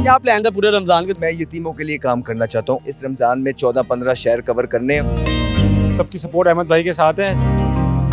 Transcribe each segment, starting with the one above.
क्या प्लान था पूरे रमजान के? मैं यतीमों के लिए काम करना चाहता हूँ। इस रमजान में 14-15 शहर कवर करने हैं। सबकी सपोर्ट अहमद भाई के साथ है।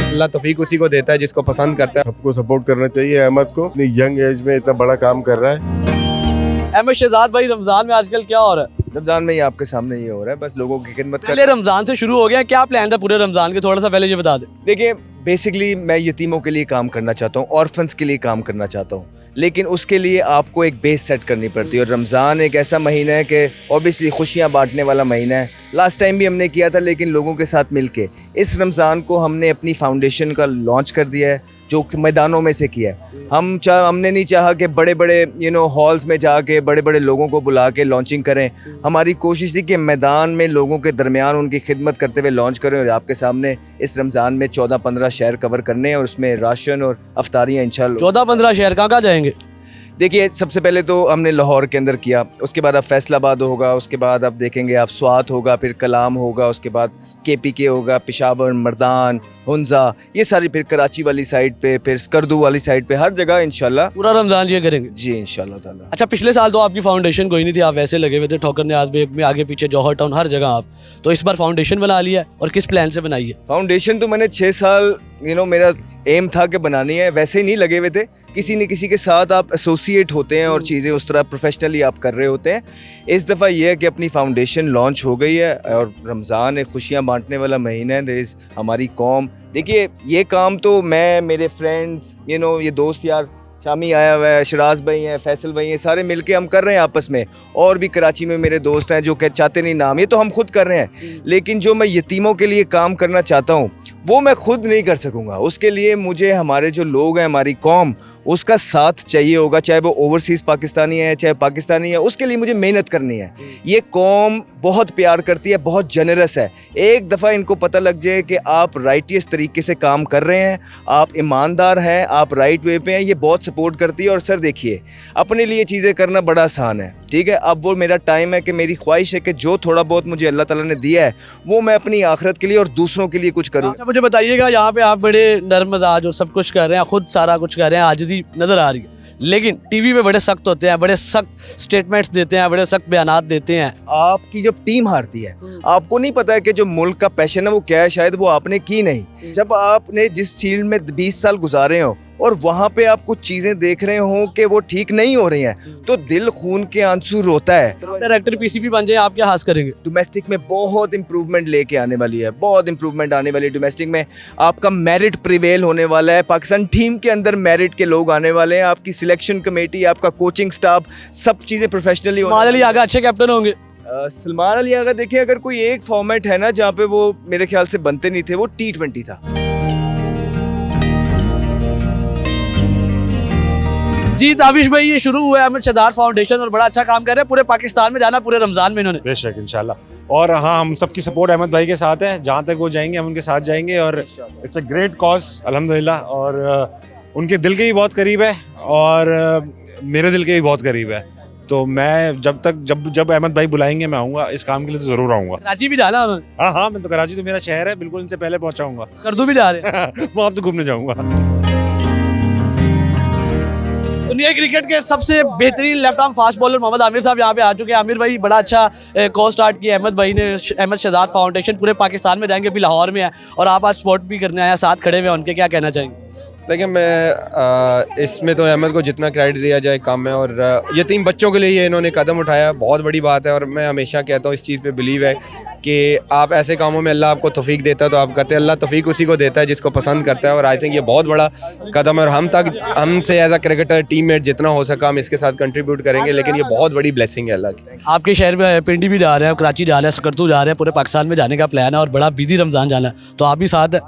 अल्लाह तौफीक उसी को देता है जिसको पसंद करता है। सबको सपोर्ट करना चाहिए। अहमद को अपनी यंग एज में इतना बड़ा काम कर रहा है। अहमद शहजाद भाई, रमजान में आजकल क्या हो रहा है? रमजान में ये आपके सामने ये हो रहा है, बस लोगों की खिदमत पहले रमजान से शुरू हो गया, क्या प्लान था पूरे रमजान के? थोड़ा सा पहले ये बता दे। देखिए, बेसिकली मैं यतीमों के लिए काम करना चाहता हूँ, ऑर्फन्स के लिए काम करना चाहता हूँ, लेकिन उसके लिए आपको एक बेस सेट करनी पड़ती है। और रमज़ान एक ऐसा महीना है कि ऑब्वियसली खुशियाँ बांटने वाला महीना है। लास्ट टाइम भी हमने किया था, लेकिन लोगों के साथ मिलके इस रमज़ान को हमने अपनी फाउंडेशन का लॉन्च कर दिया है, जो मैदानों में से किया है। हमने नहीं चाहा कि बड़े बड़े हॉल्स में जाके बड़े बड़े लोगों को बुला के लॉन्चिंग करें। हमारी कोशिश थी कि मैदान में लोगों के दरमियान उनकी खिदमत करते हुए लॉन्च करें। और आपके सामने इस रमज़ान में 14-15 शहर कवर करने हैं और उसमें राशन और अफ्तारियाँ इंशाल्लाह। 14-15 शहर कहाँ जाएंगे? देखिए, सबसे पहले तो हमने लाहौर के अंदर किया, उसके बाद अब फैसलाबाद होगा, उसके बाद आप देखेंगे आप स्वात होगा, फिर कलाम होगा, उसके बाद KPK होगा, पेशावर, मर्दान, हुंजा, ये सारी, फिर कराची वाली साइड पे, फिर स्कर्दू वाली साइड पे, हर जगह इंशाल्लाह पूरा रमजान ये करेंगे जी इंशाल्लाह ताला। अच्छा, पिछले साल तो आपकी फाउंडेशन कोई नहीं थी, आप वैसे लगे हुए थे ठोकर न्याज़ बेग में, आगे पीछे जौहर टाउन, हर जगह आप। तो इस बार फाउंडेशन बना लिया है, और किस प्लान से बनाई है? फाउंडेशन तो मैंने 6 साल मेरा एम था कि बनानी है, वैसे ही नहीं लगे हुए थे। किसी न किसी के साथ आप एसोसिएट होते हैं और चीज़ें उस तरह प्रोफेशनली आप कर रहे होते हैं। इस दफ़ा ये है कि अपनी फाउंडेशन लॉन्च हो गई है और रमज़ान एक खुशियाँ बांटने वाला महीना है। देयर इज़ हमारी कौम, देखिए ये काम तो मैं, मेरे फ्रेंड्स, ये दोस्त यार, शामी आया हुआ है, शराज भाई हैं, फैसल भाई हैं, सारे मिलके हम कर रहे हैं आपस में। और भी कराची में मेरे दोस्त हैं जो चाहते नहीं नाम, ये तो हम खुद कर रहे हैं। लेकिन जो मैं यतीमों के लिए काम करना चाहता हूँ वो मैं खुद नहीं कर सकूँगा। उसके लिए मुझे हमारे जो लोग हैं, हमारी कौम, उसका साथ चाहिए होगा, चाहे वो ओवरसीज़ पाकिस्तानी है चाहे पाकिस्तानी है। उसके लिए मुझे मेहनत करनी है। ये कौम बहुत प्यार करती है, बहुत जनरस है। एक दफ़ा इनको पता लग जाए कि आप राइटियस तरीके से काम कर रहे हैं, आप ईमानदार हैं, आप राइट वे पे हैं, ये बहुत सपोर्ट करती है। और सर देखिए, अपने लिए चीज़ें करना बड़ा आसान है, ठीक है। अब वो मेरा टाइम है कि मेरी ख्वाहिश है कि जो थोड़ा बहुत मुझे अल्लाह ताला ने दिया है वो मैं अपनी आखिरत के लिए और दूसरों के लिए कुछ करूँ। अच्छा, मुझे बताइएगा, यहाँ पे आप बड़े नर्म मिजाज और सब कुछ कर रहे हैं, खुद सारा कुछ कर रहे हैं, आजिज़ी नज़र आ रही है, लेकिन टीवी पे बड़े सख्त होते हैं, बड़े सख्त स्टेटमेंट्स देते हैं, बड़े सख्त बयानात देते हैं। आपकी जब टीम हारती है, आपको नहीं पता है कि जो मुल्क का पैशन है वो क्या है, शायद वो आपने की नहीं। जब आपने जिस फील्ड में 20 साल गुजारे हो और वहाँ पे आप कुछ चीज़ें देख रहे हो कि वो ठीक नहीं हो रही हैं, तो दिल खून के आंसू रोता है। डायरेक्टर PCP बन जाए, आप क्या हास करेंगे? डोमेस्टिक में बहुत इंप्रूवमेंट लेके आने वाली है, बहुत इंप्रूवमेंट आने वाली है डोमेस्टिक में। आपका मेरिट प्रिवेल होने वाला है, पाकिस्तान टीम के अंदर मेरिट के लोग आने वाले हैं, आपकी सिलेक्शन कमेटी, आपका कोचिंग स्टाफ, सब चीज़ें प्रोफेशनली। सलमान अली आगा अच्छे कैप्टन होंगे। सलमान अली आगा, देखिए अगर कोई एक फॉर्मेट है ना जहाँ पे वो मेरे ख्याल से बनते नहीं थे, वो T20 था। जी ताबिश भाई, ये शुरू हुआ है अहमद शहजाद फाउंडेशन और बड़ा अच्छा काम कर रहे हैं। पूरे पाकिस्तान में जाना, पूरे रमजान में इन्होंने। बेशक इंशाल्लाह। और हाँ, हम सबकी सपोर्ट अहमद भाई के साथ है, जहाँ तक वो जाएंगे हम उनके साथ जाएंगे। और इट्स अ ग्रेट कॉज अल्हम्दुलिल्लाह। और उनके दिल के भी बहुत करीब है और मेरे दिल के भी बहुत करीब है। तो मैं जब अहमद भाई बुलाएंगे मैं आऊँगा, इस काम के लिए तो ज़रूर आऊँगा। कराची भी जाना उन्होंने? हाँ, मैं तो कराची तो मेरा शहर है, बिल्कुल इनसे पहले पहुँचाऊँगा। स्कर्दू भी जा रहे हैं? वहाँ तो घूमने जाऊँगा। दुनिया क्रिकेट के सबसे बेहतरीन left arm fast bowler Mohammad Amir साहब यहाँ पे आ चुके हैं। आमिर भाई, बड़ा अच्छा कॉज स्टार्ट किया अहमद भाई ने, अहमद शहजाद फाउंडेशन। पूरे पाकिस्तान में जाएंगे, अभी लाहौर में है, और आप आज सपोर्ट भी करने आए, साथ खड़े हुए हैं उनके, क्या कहना चाहेंगे? लेकिन मैं इसमें तो अहमद को जितना क्रेडिट दिया जाए कम है। और यतीम बच्चों के लिए ये इन्होंने कदम उठाया, बहुत बड़ी बात है। और मैं हमेशा कहता हूँ, इस चीज़ पे बिलीव है कि आप ऐसे कामों में अल्लाह आपको तौफीक देता है तो आप करते हैं। अल्लाह तौफीक उसी को देता है जिसको पसंद करता है। और आई थिंक ये बहुत बड़ा कदम है। और हमसे एज अ क्रिकेटर टीममेट जितना हो सका हम इसके साथ कंट्रीब्यूट करेंगे, लेकिन ये बहुत बड़ी ब्लेसिंग है अल्लाह की। आपके शहर में पिंडी भी जा रहे हैं, कराची जा रहे हैं, स्कर्दू जा रहे हैं, पूरे पाकिस्तान में जाने का प्लान है और बड़ा बिजी रमजान जाना है, तो आप भी साथ है?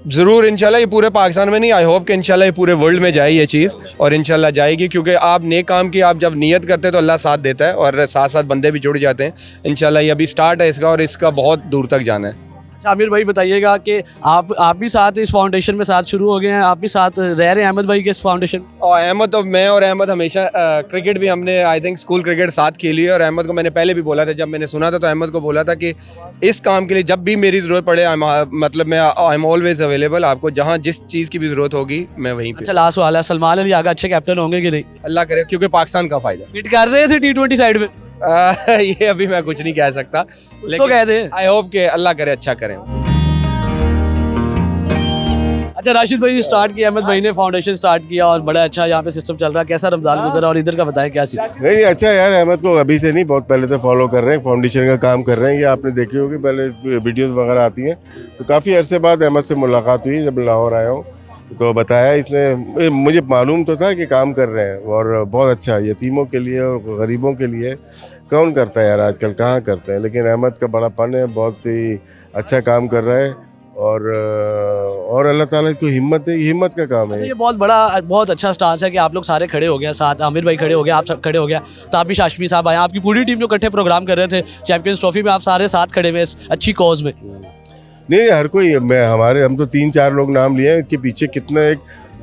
ज़रूर इंशाल्लाह। ये पूरे पाकिस्तान में नहीं, आई होप कि इंशाल्लाह ये पूरे वर्ल्ड में जाए ये चीज़, और इंशाल्लाह जाएगी। क्योंकि आप नेक काम की आप जब नियत करते हैं तो अल्लाह साथ देता है और साथ साथ बंदे भी जुड़ जाते हैं। इंशाल्लाह ये अभी स्टार्ट है इसका और इसका बहुत दूर तक जाना है। आमिर भाई बताइएगा कि आप भी साथ इस फाउंडेशन में साथ शुरू हो गए हैं, आप भी साथ रह रहे हैं अहमद भाई के इस फाउंडेशन। और अहमद तो मैं और अहमद हमेशा क्रिकेट भी हमने आई थिंक स्कूल क्रिकेट साथ खेली है। और अहमद को मैंने पहले भी बोला था, जब मैंने सुना था तो अहमद को बोला था कि इस काम के लिए जब भी मेरी ज़रूरत पड़े मतलब मैं आई एम ऑलवेज अवेलेबल, आपको जहाँ जिस चीज़ की भी ज़रूरत होगी मैं वहीं पे। अच्छा लास्ट सवाल है, सलमान अली आगा अच्छे कैप्टन होंगे कि नहीं? अल्लाह करे, क्योंकि पाकिस्तान का फ़ायदा। फिट कर रहे थे T20 साइड में? ये अभी मैं कुछ नहीं कह सकता, कुछ तो कह दे। आई होप कि अल्लाह करे अच्छा करें। अच्छा राशिद भाई स्टार्ट किया, अहमद भाई ने फाउंडेशन स्टार्ट किया और बड़ा अच्छा यहाँ पे सिस्टम चल रहा है, कैसा रमजान गुजरा और इधर का बताएं क्या सीन? नहीं अच्छा यार, अहमद को अभी से नहीं, बहुत पहले से फॉलो कर रहे हैं, फाउंडेशन का काम कर रहे हैं। ये आपने देखी होगी, पहले वीडियोस वगैरह आती हैं। तो काफ़ी अरसे बाद अहमद से मुलाकात हुई जब लाहौर आया हूँ, तो बताया इसने, मुझे मालूम तो था कि काम कर रहे हैं और बहुत अच्छा यतीमों के लिए और गरीबों के लिए कौन करता है यार आजकल, कहाँ करते हैं। लेकिन अहमद का बड़ापन है, बहुत ही अच्छा काम कर रहा है और अल्लाह ताला इसको हिम्मत है, ये हिम्मत का काम है। ये बहुत अच्छा स्टांस है कि आप लोग सारे खड़े हो गए साथ, आमिर भाई खड़े हो गए, आप सब खड़े हो गया, ताबिश हाशमी साहब आए, आपकी पूरी टीम जो इकट्ठे प्रोग्राम कर रहे थे चैंपियंस ट्रॉफी में, आप सारे साथ खड़े हुए इस अच्छी कॉज में। नहीं हर कोई, हम तो 3-4 लोग नाम लिए हैं, इसके पीछे कितने एक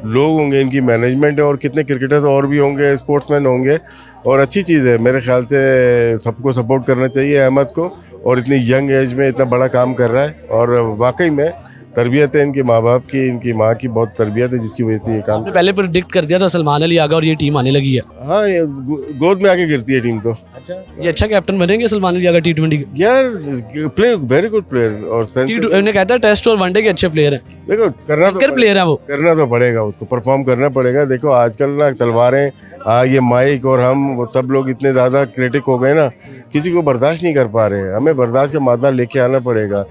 लोग होंगे, इनकी मैनेजमेंट है और कितने क्रिकेटर्स और भी होंगे, स्पोर्ट्समैन होंगे। और अच्छी चीज़ है, मेरे ख्याल से सबको सपोर्ट करना चाहिए अहमद को, और इतनी यंग एज में इतना बड़ा काम कर रहा है। और वाकई में तरबियत है इनके माँ बाप की, इनकी माँ की बहुत तरबियत है, जिसकी वजह से ये काम। आपने पहले प्रेडिक्ट कर दिया था सलमान अली आगा और ये टीम आने लगी है। हाँ, ये गोद में आके गिरती है टीम तो। अच्छा ये अच्छा कैप्टन बनेंगे सलमान अली आगा T20 के? यार प्ले वेरी गुड प्लेयर, और उन्हें कहता है टेस्ट और वनडे के अच्छे प्लेयर हैं, देखो प्लेयर हैं वो। करना तो पड़ेगा, उसको परफॉर्म करना पड़ेगा। देखो आजकल ना तलवारें, ये माइक और हम वो सब लोग इतने ज़्यादा क्रिटिक हो गए ना, किसी को बर्दाश्त नहीं कर पा रहे हैं। हमें बर्दाश्त का मादा लेके आना पड़ेगा।